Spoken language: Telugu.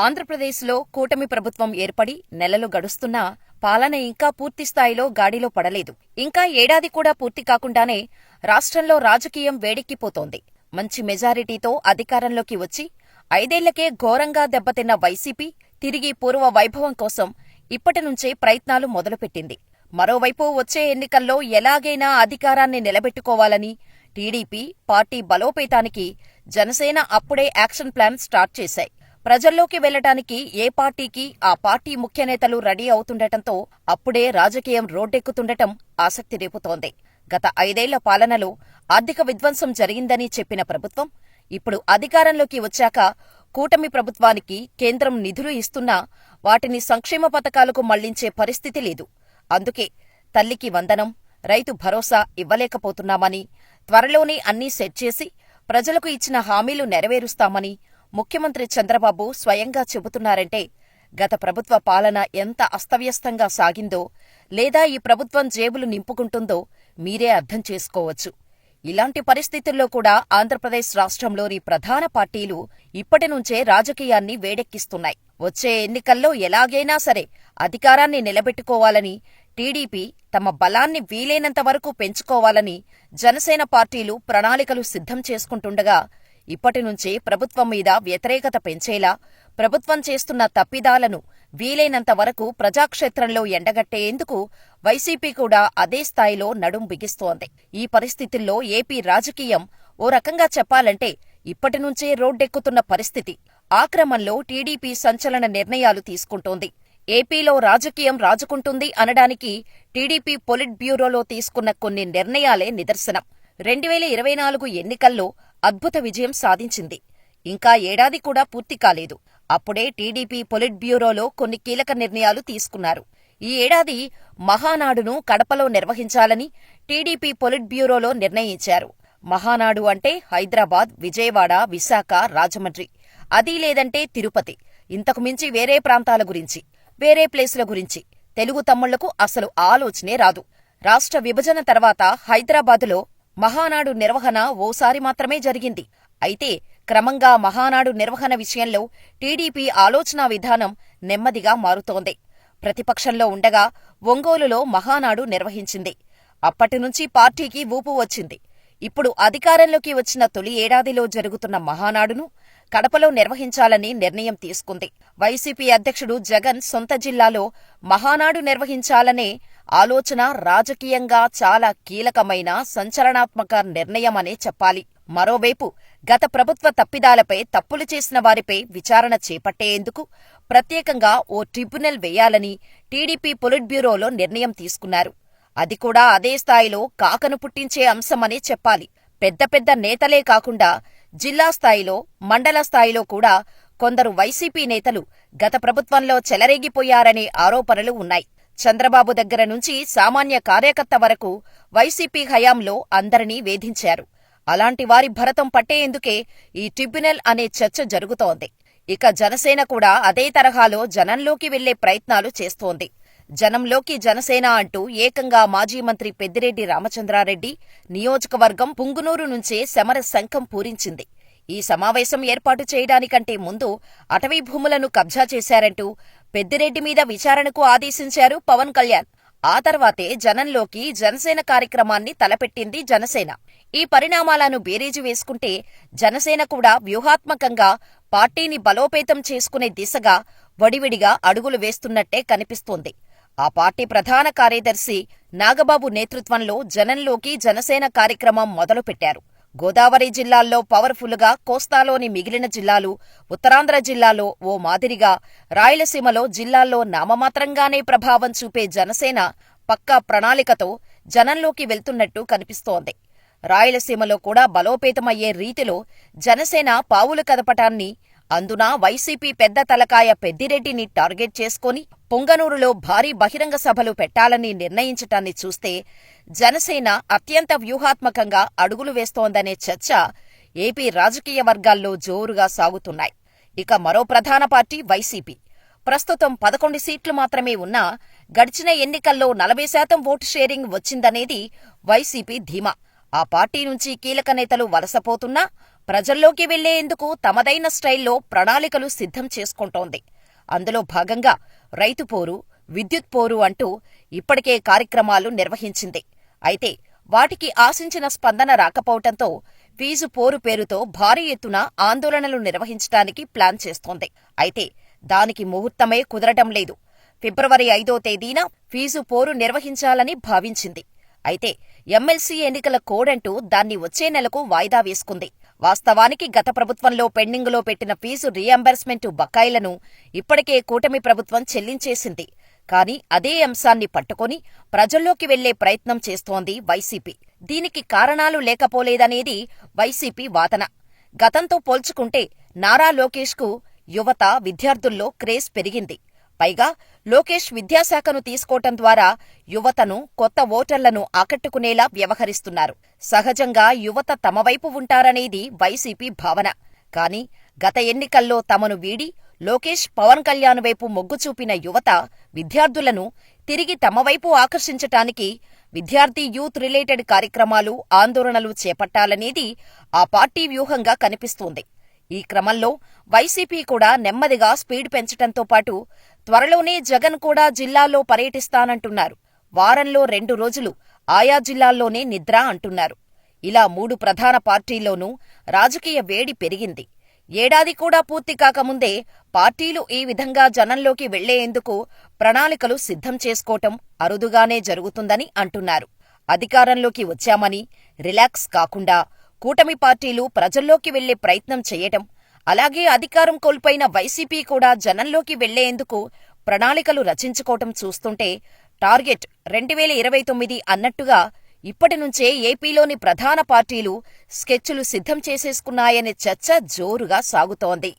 ఆంధ్రప్రదేశ్లో కూటమి ప్రభుత్వం ఏర్పడి నెలలు గడుస్తున్నా పాలన ఇంకా పూర్తిస్థాయిలో గాడిలో పడలేదు. ఇంకా ఏడాది కూడా పూర్తి కాకుండానే రాష్ట్రంలో రాజకీయం వేడెక్కిపోతోంది. మంచి మెజారిటీతో అధికారంలోకి వచ్చి 5ఏళ్లకే ఘోరంగా దెబ్బతిన్న వైసీపీ తిరిగి పూర్వ వైభవం కోసం ఇప్పటినుంచే ప్రయత్నాలు మొదలుపెట్టింది. మరోవైపు వచ్చే ఎన్నికల్లో ఎలాగైనా అధికారాన్ని నిలబెట్టుకోవాలని టీడీపీ పార్టీ బలోపేతానికి జనసేన అప్పుడే యాక్షన్ ప్లాన్ స్టార్ట్ చేశాయి. ప్రజల్లోకి వెళ్లటానికి ఏ పార్టీకి ఆ పార్టీ ముఖ్యనేతలు రెడీ అవుతుండటంతో అప్పుడే రాజకీయం రోడ్డెక్కుతుండటం ఆసక్తి రేపుతోంది. గత 5ఏళ్ల పాలనలో ఆర్థిక విధ్వంసం జరిగిందని చెప్పిన ప్రభుత్వం ఇప్పుడు అధికారంలోకి వచ్చాక కూటమి ప్రభుత్వానికి కేంద్రం నిధులు ఇస్తున్నా వాటిని సంక్షేమ పథకాలకు మళ్లించే పరిస్థితి లేదు. అందుకే తల్లికి వందనం, రైతు భరోసా ఇవ్వలేకపోతున్నామని, త్వరలోనే అన్నీ సెట్ చేసి ప్రజలకు ఇచ్చిన హామీలు నెరవేరుస్తామని ముఖ్యమంత్రి చంద్రబాబు స్వయంగా చెబుతున్నారంటే గత ప్రభుత్వ పాలన ఎంత అస్తవ్యస్తంగా సాగిందో లేదా ఈ ప్రభుత్వం జేబులు నింపుకుంటుందో మీరే అర్థం చేసుకోవచ్చు. ఇలాంటి పరిస్థితుల్లో కూడా ఆంధ్రప్రదేశ్ రాష్ట్రంలోని ప్రధాన పార్టీలు ఇప్పటినుంచే రాజకీయాన్ని వేడెక్కిస్తున్నాయి. వచ్చే ఎన్నికల్లో ఎలాగైనా సరే అధికారాన్ని నిలబెట్టుకోవాలని టీడీపీ తమ బలాన్ని వీలైనంత వరకు పెంచుకోవాలని జనసేన పార్టీలు ప్రణాళికలు సిద్ధం చేసుకుంటుండగా ఇప్పటినుంచే ప్రభుత్వం మీద వ్యతిరేకత పెంచేలా ప్రభుత్వం చేస్తున్న తప్పిదాలను వీలైనంత వరకు ప్రజాక్షేత్రంలో ఎండగట్టేందుకు వైసీపీ కూడా అదే స్థాయిలో నడుం బిగిస్తోంది. ఈ పరిస్థితుల్లో ఏపీ రాజకీయం ఓ రకంగా చెప్పాలంటే ఇప్పటినుంచే రోడ్డెక్కుతున్న పరిస్థితి. ఆ క్రమంలో టీడీపీ సంచలన నిర్ణయాలు తీసుకుంటోంది. ఏపీలో రాజకీయం రాజుకుంటుంది అనడానికి టీడీపీ పొలిట్ బ్యూరోలో తీసుకున్న కొన్ని నిర్ణయాలే నిదర్శనం. 2024 ఎన్నికల్లో అద్భుత విజయం సాధించింది. ఇంకా ఏడాది కూడా పూర్తి కాలేదు. అప్పుడే టీడీపీ పొలిట్ బ్యూరోలో కొన్ని కీలక నిర్ణయాలు తీసుకున్నారు. ఈ ఏడాది మహానాడును కడపలో నిర్వహించాలని టీడీపీ పొలిట్ బ్యూరోలో నిర్ణయించారు. మహానాడు అంటే హైదరాబాద్, విజయవాడ, విశాఖ, రాజమండ్రి, అదీ లేదంటే తిరుపతి. ఇంతకు మించి వేరే ప్రాంతాల గురించి, వేరే ప్లేసుల గురించి తెలుగు తమ్ముళ్లకు అసలు ఆలోచనే రాదు. రాష్ట్ర విభజన తర్వాత హైదరాబాదులో మహానాడు నిర్వహణ ఓసారి మాత్రమే జరిగింది. అయితే క్రమంగా మహానాడు నిర్వహణ విషయంలో టీడీపీ ఆలోచనా విధానం నెమ్మదిగా మారుతోంది. ప్రతిపక్షంలో ఉండగా ఒంగోలులో మహానాడు నిర్వహించింది. అప్పటినుంచి పార్టీకి ఊపు వచ్చింది. ఇప్పుడు అధికారంలోకి వచ్చిన తొలి ఏడాదిలో జరుగుతున్న మహానాడును కడపలో నిర్వహించాలని నిర్ణయం తీసుకుంది. వైసీపీ అధ్యక్షుడు జగన్ సొంత జిల్లాలో మహానాడు నిర్వహించాలనే ఆలోచన రాజకీయంగా చాలా కీలకమైన సంచలనాత్మక నిర్ణయమనే చెప్పాలి. మరోవైపు గత ప్రభుత్వ తప్పిదాలపై తప్పులు చేసిన వారిపై విచారణ చేపట్టేందుకు ప్రత్యేకంగా ఓ ట్రిబ్యునల్ వేయాలని టీడీపీ పొలిట్ బ్యూరోలో నిర్ణయం తీసుకున్నారు. అది కూడా అదే స్థాయిలో కాకను పుట్టించే అంశమనే చెప్పాలి. పెద్ద పెద్ద నేతలే కాకుండా జిల్లా స్థాయిలో, మండల స్థాయిలో కూడా కొందరు వైసీపీ నేతలు గత ప్రభుత్వంలో చెలరేగిపోయారనే ఆరోపణలు ఉన్నాయి. చంద్రబాబు దగ్గర నుంచి సామాన్య కార్యకర్త వరకు వైసీపీ హయాంలో అందరినీ వేధించారు. అలాంటి వారి భరతం పట్టేందుకే ఈ ట్రిబ్యునల్ అనే చర్చ జరుగుతోంది. ఇక జనసేన కూడా అదే తరహాలో జనంలోకి వెళ్లే ప్రయత్నాలు చేస్తోంది. జనంలోకి జనసేన అంటూ ఏకంగా మాజీ మంత్రి పెద్దిరెడ్డి రామచంద్రారెడ్డి నియోజకవర్గం పుంగునూరు నుంచే సమర శంఖం పూరించింది. ఈ సమావేశం ఏర్పాటు చేయడానికంటే ముందు అటవీ భూములను కబ్జా చేశారంటూ పెద్దిరెడ్డి మీద విచారణకు ఆదేశించారు పవన్ కళ్యాణ్. ఆ తర్వాతే జనంలోకి జనసేన కార్యక్రమాన్ని తలపెట్టింది జనసేన. ఈ పరిణామాలను బేరీజు వేసుకుంటే జనసేన కూడా వ్యూహాత్మకంగా పార్టీని బలోపేతం చేసుకునే దిశగా వడివిడిగా అడుగులు వేస్తున్నట్టే కనిపిస్తోంది. ఆ పార్టీ ప్రధాన కార్యదర్శి నాగబాబు నేతృత్వంలో జనంలోకి జనసేన కార్యక్రమం మొదలుపెట్టారు. గోదావరి జిల్లాల్లో పవర్ఫుల్గా, కోస్తాలోని మిగిలిన జిల్లాలు, ఉత్తరాంధ్ర జిల్లాలో ఓ మాదిరిగా, రాయలసీమలో జిల్లాల్లో నామమాత్రంగానే ప్రభావం చూపే జనసేన పక్కా ప్రణాళికతో జనంలోకి వెళ్తున్నట్టు కనిపిస్తోంది. రాయలసీమలో కూడా బలోపేతమయ్యే రీతిలో జనసేన పావులు కదపటాన్ని, అందున వైసీపీ పెద్ద తలకాయ పెద్దిరెడ్డిని టార్గెట్ చేసుకుని పొంగనూరులో భారీ బహిరంగ సభలు పెట్టాలని నిర్ణయించటాన్ని చూస్తే జనసేన అత్యంత వ్యూహాత్మకంగా అడుగులు వేస్తోందనే చర్చ ఏపీ రాజకీయ వర్గాల్లో జోరుగా సాగుతున్నాయి. ఇక మరో ప్రధాన పార్టీ వైసీపీ. ప్రస్తుతం 11 సీట్లు మాత్రమే ఉన్నా గడిచిన ఎన్నికల్లో 40% ఓటు షేరింగ్ వచ్చిందనేది వైసీపీ ధీమా. ఆ పార్టీ నుంచి కీలక నేతలు వలసపోతున్నా ప్రజల్లోకి వెళ్లేందుకు తమదైన స్టైల్లో ప్రణాళికలు సిద్ధం చేసుకుంటోంది. అందులో భాగంగా రైతు పోరు, విద్యుత్ పోరు అంటూ ఇప్పటికే కార్యక్రమాలు నిర్వహించింది. అయితే వాటికి ఆశించిన స్పందన రాకపోవటంతో ఫీజు పోరు పేరుతో భారీ ఎత్తున ఆందోళనలు నిర్వహించడానికి ప్లాన్ చేస్తోంది. అయితే దానికి ముహూర్తమే కుదరటం లేదు. ఫిబ్రవరి 5వ తేదీన ఫీజు పోరు నిర్వహించాలని భావించింది. అయితే ఎమ్మెల్సీ ఎన్నికల కోడంటూ దాన్ని వచ్చే నెలకు వాయిదా వేసుకుంది. వాస్తవానికి గత ప్రభుత్వంలో పెండింగులో పెట్టిన ఫీజు రీయింబర్స్మెంటు బకాయిలను ఇప్పటికే కూటమి ప్రభుత్వం చెల్లించేసింది. కానీ అదే అంశాన్ని పట్టుకొని ప్రజల్లోకి వెళ్లే ప్రయత్నం చేస్తోంది వైసీపీ. దీనికి కారణాలు లేకపోలేదనేది వైసీపీ వాదన. గతంతో పోల్చుకుంటే నారా లోకేష్కు యువత, విద్యార్థుల్లో క్రేజ్ పెరిగింది. పైగా లోకేష్ విద్యాశాఖను తీసుకోవటం ద్వారా యువతను, కొత్త ఓటర్లను ఆకట్టుకునేలా వ్యవహరిస్తున్నారు. సహజంగా యువత తమ వైపు ఉంటారనేది వైసీపీ భావన. కాని గత ఎన్నికల్లో తమను వీడి లోకేష్, పవన్ కళ్యాణ్ వైపు మొగ్గు చూపిన యువత, విద్యార్థులను తిరిగి తమ వైపు ఆకర్షించటానికి విద్యార్థి యూత్ రిలేటెడ్ కార్యక్రమాలు, ఆందోళనలు చేపట్టాలనేది ఆ పార్టీ వ్యూహంగా కనిపిస్తోంది. ఈ క్రమంలో వైసీపీ కూడా నెమ్మదిగా స్పీడ్ పెంచటంతో పాటు త్వరలోనే జగన్ కూడా జిల్లాల్లో పర్యటిస్తానంటున్నారు. వారంలో 2 రోజులు ఆయా జిల్లాల్లోనే నిద్ర అంటున్నారు. ఇలా 3 ప్రధాన పార్టీల్లోనూ రాజకీయ వేడి పెరిగింది. ఏడాది కూడా పూర్తి కాకముందే పార్టీలు ఈ విధంగా జనంలోకి వెళ్లేందుకు ప్రణాళికలు సిద్ధం చేసుకోవటం అరుదుగానే జరుగుతుందని అంటున్నారు. అధికారంలోకి వచ్చామని రిలాక్స్ కాకుండా కూటమి పార్టీలు ప్రజల్లోకి వెళ్లే ప్రయత్నం చేయటం, అలాగే అధికారం కోల్పోయిన వైసీపీ కూడా జనంలోకి వెళ్లేందుకు ప్రణాళికలు రచించుకోవటం చూస్తుంటే టార్గెట్ 2029 అన్నట్టుగా ఇప్పటినుంచే ఏపీలోని ప్రధాన పార్టీలు స్కెచ్లు సిద్ధం చేసేసుకున్నాయనే చర్చ జోరుగా సాగుతోంది.